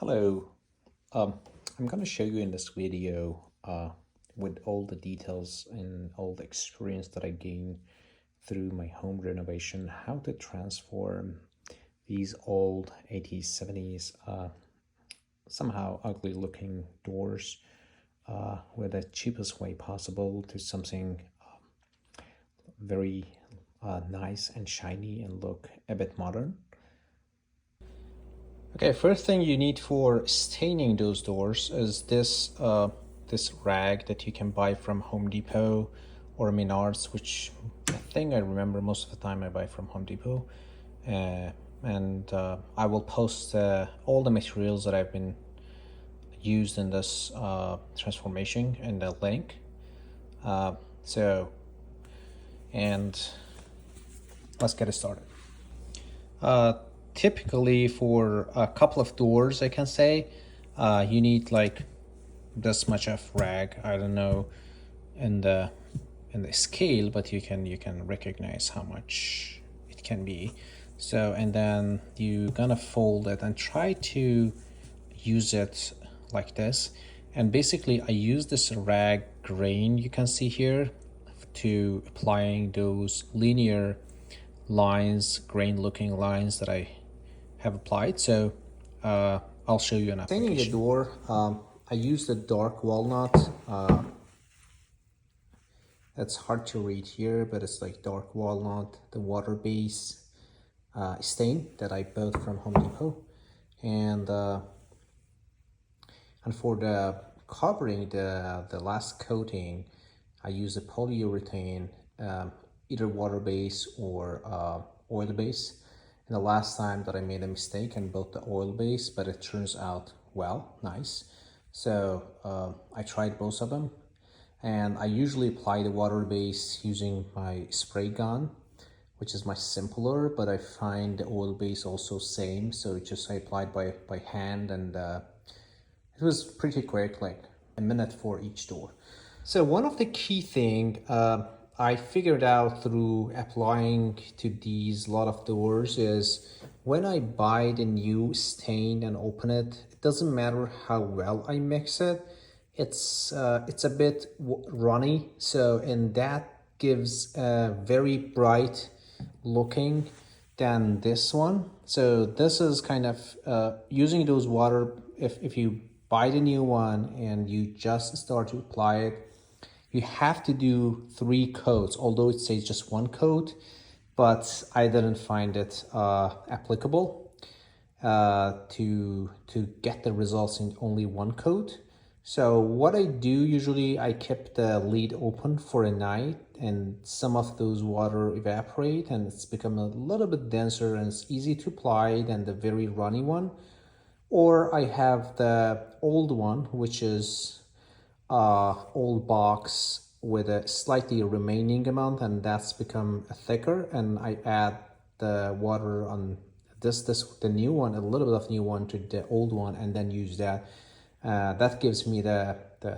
Hello. Um, I'm going to show you in this video with all the details and all the experience that I gained through my home renovation, how to transform these old 80s, 70s, somehow ugly looking doors with the cheapest way possible to something very nice and shiny and look a bit modern. Okay, first thing you need for staining those doors is this rag that you can buy from Home Depot or Menards, which I think I remember most of the time I buy from Home Depot. And I will post all the materials that I've been used in this transformation in the link. And let's get it started. Typically for a couple of doors, I can say, you need like this much of rag. I don't know in the scale, but you can recognize how much it can be. So, and then you're gonna fold it and try to use it like this. And basically I use this rag grain you can see here to applying those linear lines, grain looking lines that I have applied. So I'll show you an application. Staining the door, I used a dark walnut. It's hard to read here, but it's like dark walnut, the water base stain that I bought from Home Depot. And for the covering the last coating, I use a polyurethane, either water base or oil base. And the last time that I made a mistake and bought the oil base, but it turns out well, nice. So I tried both of them, and I usually apply the water base using my spray gun, which is much simpler, but I find the oil base also same. So just I applied by hand, and it was pretty quick, like a minute for each door. So one of the key thing I figured out through applying to these lot of doors is when I buy the new stain and open it, it doesn't matter how well I mix it. It's a bit runny, so and that gives a very bright looking than this one. So this is kind of using those water. If you buy the new one and you just start to apply it, you have to do 3 coats, although it says just 1 coat, but I didn't find it applicable to get the results in only 1 coat. So what I do usually, I keep the lid open for a night, and some of those water evaporate and it's become a little bit denser and it's easy to apply than the very runny one. Or I have the old one, which is old box with a slightly remaining amount, and that's become thicker, and I add the water on the new one, a little bit of new one to the old one, and then use that. That gives me the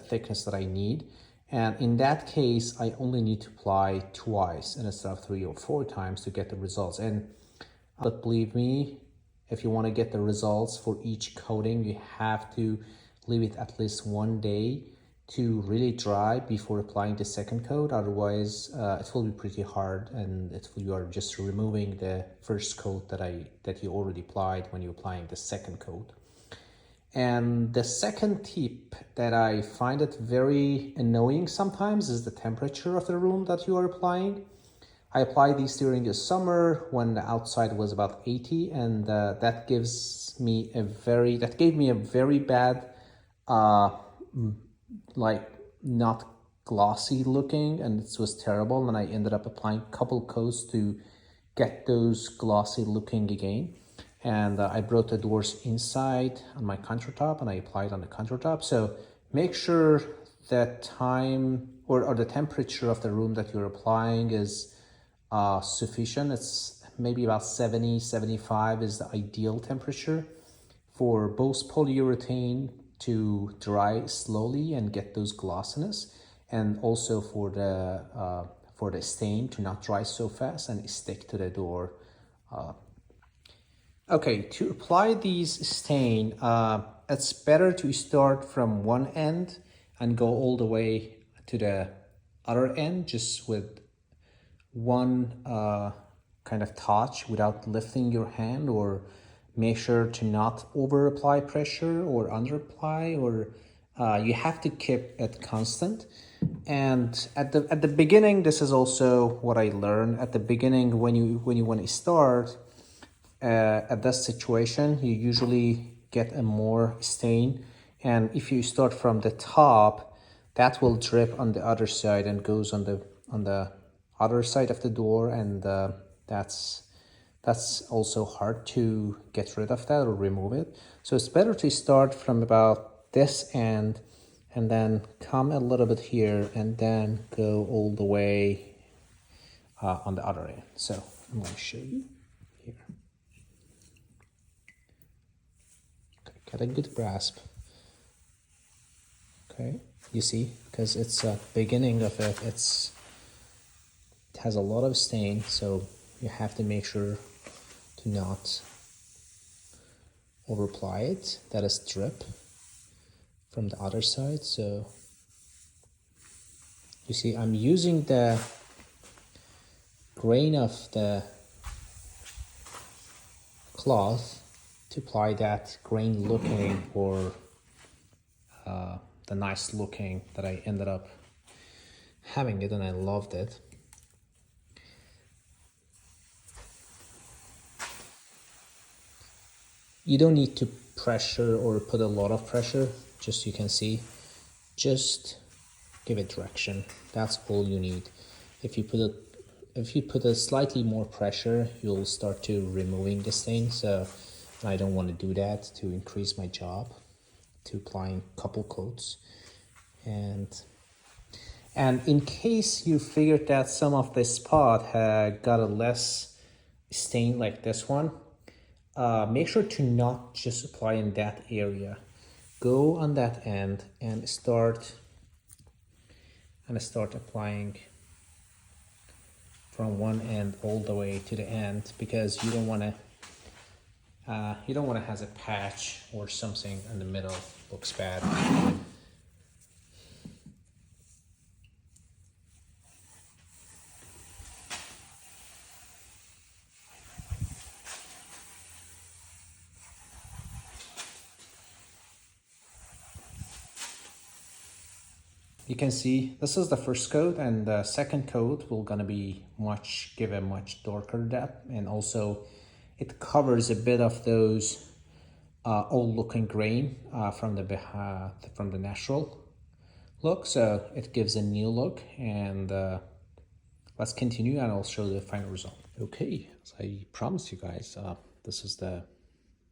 thickness that I need. And in that case, I only need to apply twice instead of 3 or 4 times to get the results. But believe me, if you want to get the results for each coating, you have to leave it at least 1 day to really dry before applying the second coat. Otherwise it will be pretty hard, and you are just removing the first coat that you already applied when you're applying the second coat. And the second tip that I find it very annoying sometimes is the temperature of the room that you are applying. I applied these during the summer when the outside was about 80, and that gave me a very bad like not glossy looking, and it was terrible, and I ended up applying a couple coats to get those glossy looking again. And I brought the doors inside on my countertop and I applied on the countertop. So make sure that time or the temperature of the room that you're applying is sufficient. It's maybe about 70, 75 is the ideal temperature for both polyurethane to dry slowly and get those glossiness, and also for the stain to not dry so fast and stick to the door. Okay, to apply these stain, it's better to start from one end and go all the way to the other end just with one kind of touch without lifting your hand, or make sure to not over apply pressure or under apply, or you have to keep it constant. And at the beginning, this is also what I learned at the beginning. When you want to start at this situation, you usually get a more stain, and if you start from the top, that will drip on the other side and goes on the other side of the door, and that's also hard to get rid of that or remove it. So it's better to start from about this end and then come a little bit here and then go all the way on the other end. So I'm going to show you here. Okay, get a good grasp. Okay, you see, because it's a beginning of it, it has a lot of stain, so you have to make sure to not over apply it. That is drip from the other side. So you see, I'm using the grain of the cloth to apply that grain looking, or the nice looking that I ended up having it, and I loved it. You don't need to pressure or put a lot of pressure, just you can see, just give it direction. That's all you need. If you put a slightly more pressure, you'll start to removing this thing. So I don't want to do that, to increase my job, to applying couple coats. And in case you figured that some of the spot had got a less stain like this one, make sure to not just apply in that area. Go on that end and start applying from one end all the way to the end, because you don't want to have a patch or something in the middle. Looks bad. You can see this is the first coat, and the second coat will gonna be give a much darker depth, and also it covers a bit of those old looking grain from the natural look, so it gives a new look. And let's continue, and I'll show the final result. Okay, as I promised you guys, this is the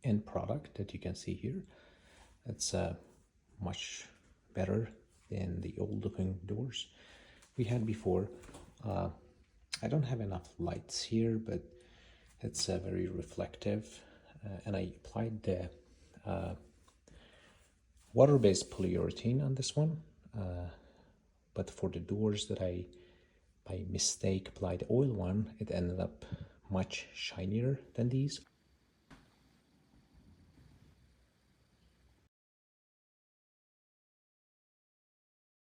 end product that you can see here. It's much better than the old looking doors we had before. I don't have enough lights here, but it's very reflective, and I applied the water-based polyurethane on this one, but for the doors that I by mistake applied oil one, it ended up much shinier than these.